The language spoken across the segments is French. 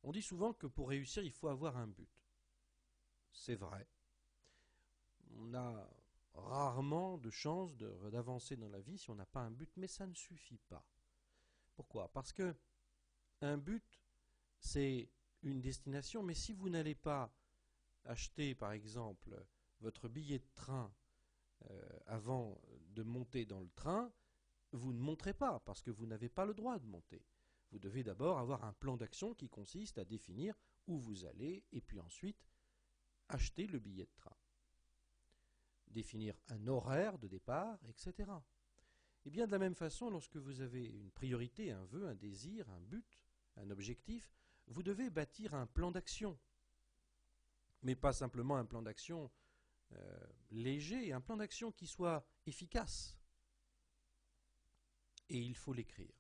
On dit souvent que pour réussir, il faut avoir un but. C'est vrai. On a rarement de chance d'avancer dans la vie si on n'a pas un but, mais ça ne suffit pas. Pourquoi? Parce que un but, c'est une destination, mais si vous n'allez pas acheter, par exemple, votre billet de train avant de monter dans le train, vous ne monterez pas, parce que vous n'avez pas le droit de monter. Vous devez d'abord avoir un plan d'action qui consiste à définir où vous allez, et puis ensuite acheter le billet de train. Définir un horaire de départ, etc. Et bien de la même façon, lorsque vous avez une priorité, un vœu, un désir, un but, un objectif, vous devez bâtir un plan d'action. Mais pas simplement un plan d'action léger, un plan d'action qui soit efficace. Et il faut l'écrire.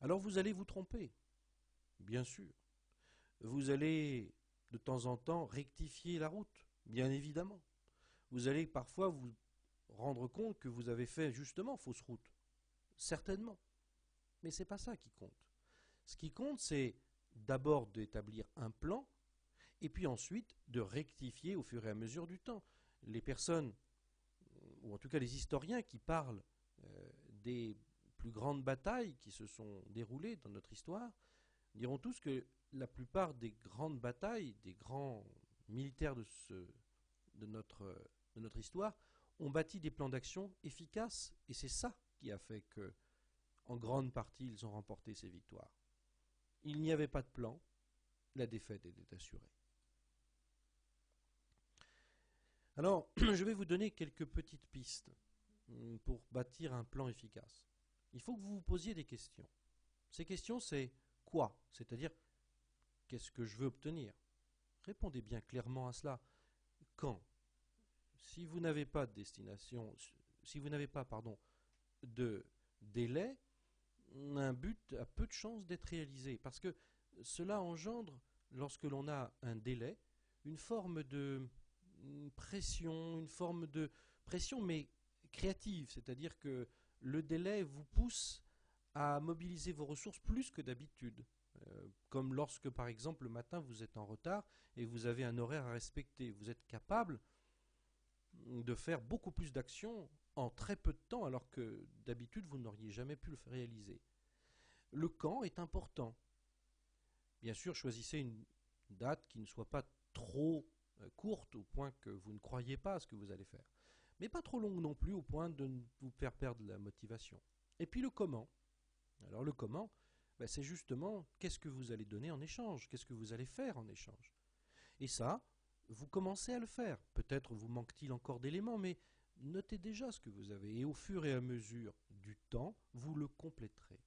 Alors vous allez vous tromper, bien sûr. Vous allez de temps en temps rectifier la route, bien évidemment. Vous allez parfois vous rendre compte que vous avez fait justement fausse route. Certainement. Mais ce n'est pas ça qui compte. Ce qui compte, c'est d'abord d'établir un plan et puis ensuite de rectifier au fur et à mesure du temps. Les personnes, ou en tout cas les historiens qui parlent des plus grandes batailles qui se sont déroulées dans notre histoire, diront tous que la plupart des grandes batailles, des grands militaires de notre histoire, ont bâti des plans d'action efficaces, et c'est ça qui a fait que, en grande partie, ils ont remporté ces victoires. Il n'y avait pas de plan, la défaite était assurée. Alors, je vais vous donner quelques petites pistes pour bâtir un plan efficace. Il faut que vous vous posiez des questions. Ces questions, c'est quoi? C'est-à-dire, qu'est-ce que je veux obtenir? Répondez bien clairement à cela. Quand? Si vous n'avez pas de destination, si vous n'avez pas, de délai, un but a peu de chances d'être réalisé. Parce que cela engendre, lorsque l'on a un délai, une forme de pression, mais créative. C'est-à-dire que le délai vous pousse à mobiliser vos ressources plus que d'habitude. Comme lorsque, par exemple, le matin, vous êtes en retard et vous avez un horaire à respecter. Vous êtes capable de faire beaucoup plus d'actions en très peu de temps, alors que d'habitude, vous n'auriez jamais pu le réaliser. Le quand est important. Bien sûr, choisissez une date qui ne soit pas trop courte au point que vous ne croyez pas à ce que vous allez faire, mais pas trop longue non plus au point de vous faire perdre la motivation. Et puis le comment. Alors le comment, c'est justement qu'est-ce que vous allez donner en échange, qu'est-ce que vous allez faire en échange. Et ça, vous commencez à le faire. Peut-être vous manque-t-il encore d'éléments, mais notez déjà ce que vous avez. Et au fur et à mesure du temps, vous le compléterez.